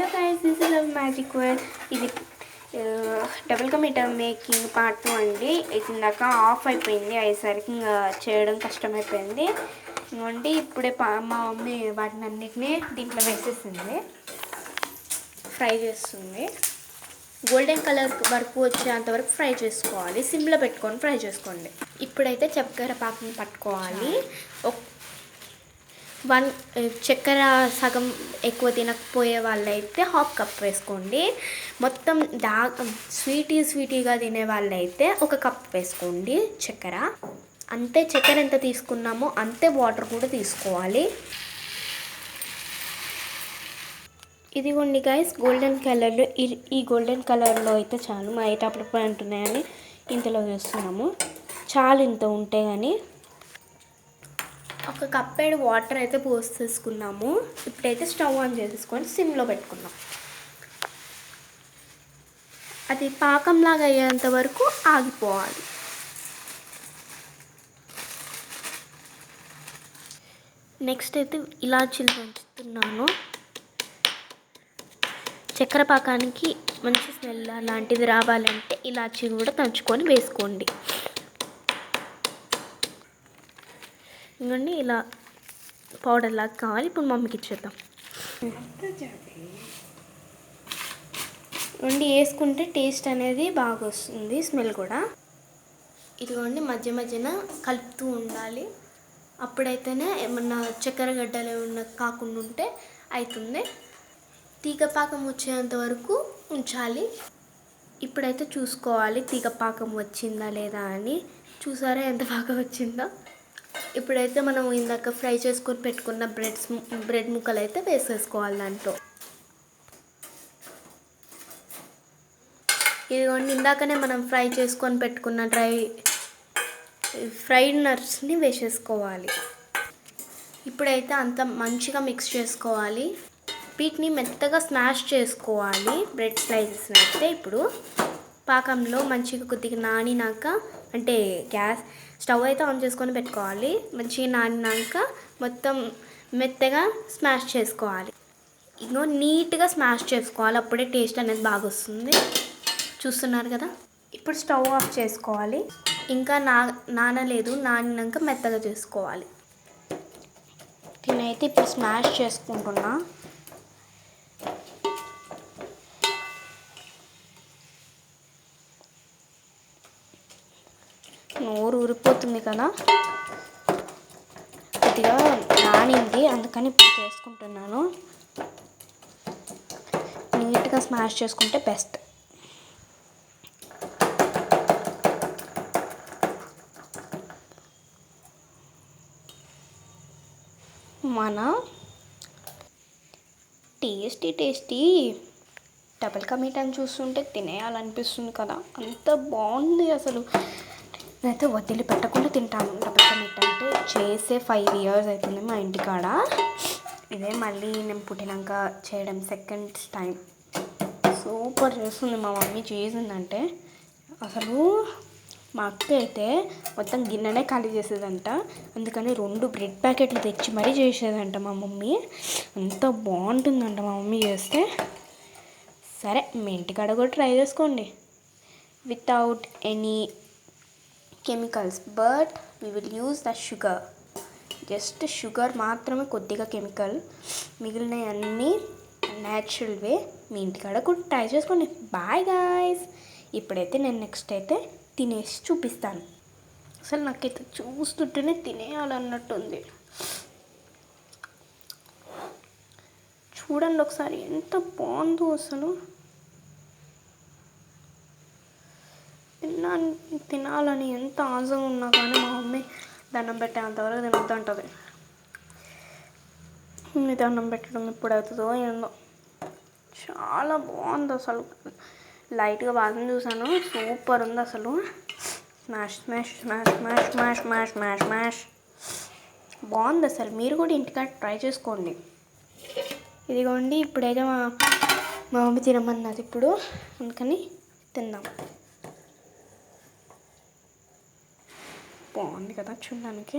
Hello guys, this is love magic world. ఇది double ka meetha making part 2 అండి. ఇది ఇందాక ఆఫ్ అయిపోయింది, అయ్యేసరికి ఇంకా చేయడం కష్టమైపోయింది. ఇవ్వండి, ఇప్పుడే మా మమ్మీ వాటిని అన్నిటినీ దీంట్లో వేసేసింది, ఫ్రై చేస్తుంది. గోల్డెన్ కలర్ వరకు వచ్చేంత వరకు ఫ్రై చేసుకోవాలి. సిమ్లో పెట్టుకొని ఫ్రై చేసుకోండి. ఇప్పుడైతే చక్కెర పాకం పట్టుకోవాలి. చక్కెర సగం ఎక్కువ తినకపోయే వాళ్ళైతే 1/2 కప్ వేసుకోండి. మొత్తం స్వీటీగా తినే వాళ్ళైతే 1 కప్ వేసుకోండి చక్కెర. అంతే, చక్కెర ఎంత తీసుకున్నామో అంతే వాటర్ కూడా తీసుకోవాలి. ఇదిగోండి గైస్, గోల్డెన్ కలర్లో ఈ గోల్డెన్ కలర్లో అయితే చాలు. మా అయితే అప్పుడప్పుడు అంటున్నాయని ఇంతలో వేస్తున్నాము. చాలు ఇంత ఉంటే కానీ. 1 కప్పేడు వాటర్ అయితే పోసేసుకున్నాము. ఇప్పుడైతే స్టవ్ ఆన్ చేసేసుకొని సిమ్లో పెట్టుకున్నాం. అది పాకంలాగా అయ్యేంత వరకు ఆగిపోవాలి. నెక్స్ట్ అయితే ఇలాచీలు దంచుతున్నాను. చక్కెర పాకానికి మంచి స్మెల్ అలాంటిది రావాలంటే ఇలాచీలు కూడా దంచుకొని వేసుకోండి. ఇంకోండి, ఇలా పౌడర్ లాగా కావాలి. ఇప్పుడు మమ్మీకి ఇచ్చేద్దాం. ఇవ్వండి, వేసుకుంటే టేస్ట్ అనేది బాగా వస్తుంది, స్మెల్ కూడా. ఇదిగోండి, మధ్య మధ్యన కలుపుతూ ఉండాలి. అప్పుడైతేనే ఏమన్నా చక్కెర గడ్డలు ఏమన్నా కాకుండా ఉంటే అవుతుంది. తీగపాకం వచ్చేంత వరకు ఉంచాలి. ఇప్పుడైతే చూసుకోవాలి తీగపాకం వచ్చిందా లేదా అని. చూసారా ఎంత బాగా వచ్చిందో. ఇప్పుడైతే మనం ఇందాక ఫ్రై చేసుకొని పెట్టుకున్న బ్రెడ్ ముక్కలు అయితే వేసేసుకోవాలి దాంట్లో. ఇదిగోండి, ఇందాకనే మనం ఫ్రై చేసుకొని పెట్టుకున్న ఫ్రైడ్ నట్స్ని వేసేసుకోవాలి. ఇప్పుడైతే అంత మంచిగా మిక్స్ చేసుకోవాలి. వీటిని మెత్తగా స్మాష్ చేసుకోవాలి, బ్రెడ్ స్లైసెస్ని అయితే. ఇప్పుడు పాకంలో మంచిగా కొద్దిగా నానినాక, అంటే స్టవ్ అయితే ఆన్ చేసుకొని పెట్టుకోవాలి. మంచిగా నానినాక మొత్తం మెత్తగా స్మాష్ చేసుకోవాలి. ఇంకో నీట్గా స్మాష్ చేసుకోవాలి, అప్పుడే టేస్ట్ అనేది బాగా వస్తుంది. చూస్తున్నారు కదా. ఇప్పుడు స్టవ్ ఆఫ్ చేసుకోవాలి. ఇంకా నానలేదు, నానినాక మెత్తగా చేసుకోవాలి. నేనైతే ఇప్పుడు స్మాష్ చేసుకుంటున్నా. నోరు ఊరిపోతుంది కదా. కొద్దిగా నానింది, అందుకని ఇప్పుడు చేసుకుంటున్నాను. నీట్గా స్మాష్ చేసుకుంటే బెస్ట్. మన టేస్టీ డబుల్ కా మీఠాని చూస్తుంటే తినేయాలనిపిస్తుంది కదా. అంత బాగుంది అసలు. నేనైతే వదిలిపెట్టకుండా తింటాను. డబుల్ కా మీఠా అంటే చేసే 5 years అవుతుంది మా ఇంటికాడ. ఇదే మళ్ళీ నేను పుట్టినాక చేయడం సెకండ్ టైం. సూపర్ చేస్తుంది మా మమ్మీ. చేసిందంటే అసలు మా అక్క అయితే మొత్తం గిన్నెనే ఖాళీ చేసేదంట. అందుకని 2 బ్రెడ్ ప్యాకెట్లు తెచ్చి మరీ చేసేదంట మా మమ్మీ. అంత బాగుంటుందంట మా మమ్మీ చేస్తే. సరే, మీ ఇంటికాడ కూడా ట్రై చేసుకోండి. Without any chemicals, but we will use the sugar. Just sugar మాత్రమే, కొద్దిగా కెమికల్, మిగిలిన అన్నీ న్యాచురల్ వే. మీ ఇంటికాడ కూడా ట్రై చేసుకోండి. Bye guys. ఇప్పుడైతే నేను నెక్స్ట్ అయితే తినేసి చూపిస్తాను. అసలు నాకైతే చూస్తుంటేనే తినేయాలన్నట్టుంది. చూడండి ఒకసారి ఎంత బాగుందో అసలు. తినాలని ఎంత ఆశగా ఉన్నా కానీ మా మమ్మీ దండం పెట్టేంతవరకు తినొద్దంటుంది. దండం పెట్టడం ఇప్పుడు అవుతుందో ఏందో. చాలా బాగుంది అసలు. లైట్గా వాసన చూసాను, సూపర్ ఉంది అసలు. Smash smash smash smash smash smash smash smash. బాగుంది అసలు. మీరు కూడా ఇంటికాడ ట్రై చేసుకోండి. ఇదిగోండి, ఇప్పుడైతే మా మమ్మీ తినమన్నది ఇప్పుడు, అందుకని తిందాం. బాగుంది కదా చూడడానికి.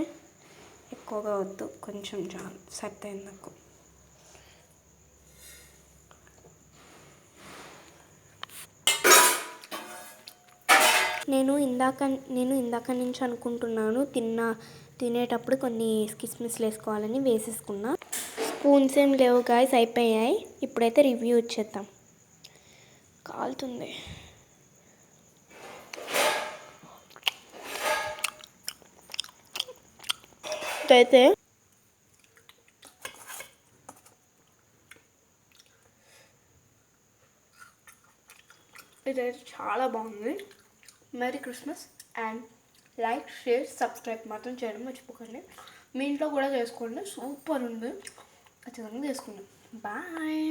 ఎక్కువగా వద్దు, కొంచెం చాలు, సరిపోయింది నాకు. నేను ఇందాక నుంచి అనుకుంటున్నాను తినేటప్పుడు కొన్ని కిస్మిస్లు వేసుకోవాలని వేసేసుకున్నా. స్పూన్స్ ఏం లేవు గాయస్, అయిపోయాయి. ఇప్పుడైతే రివ్యూ ఇచ్చేద్దాం. కాలుతుంది. ఇదైతే చాలా బాగుంది. Merry Christmas and like, share, subscribe మాత్రం చేయడం మర్చిపోకండి. మీ ఇంట్లో కూడా చేసుకోండి, సూపర్ ఉంది. ఖచ్చితంగా చేసుకోండి. బాయ్.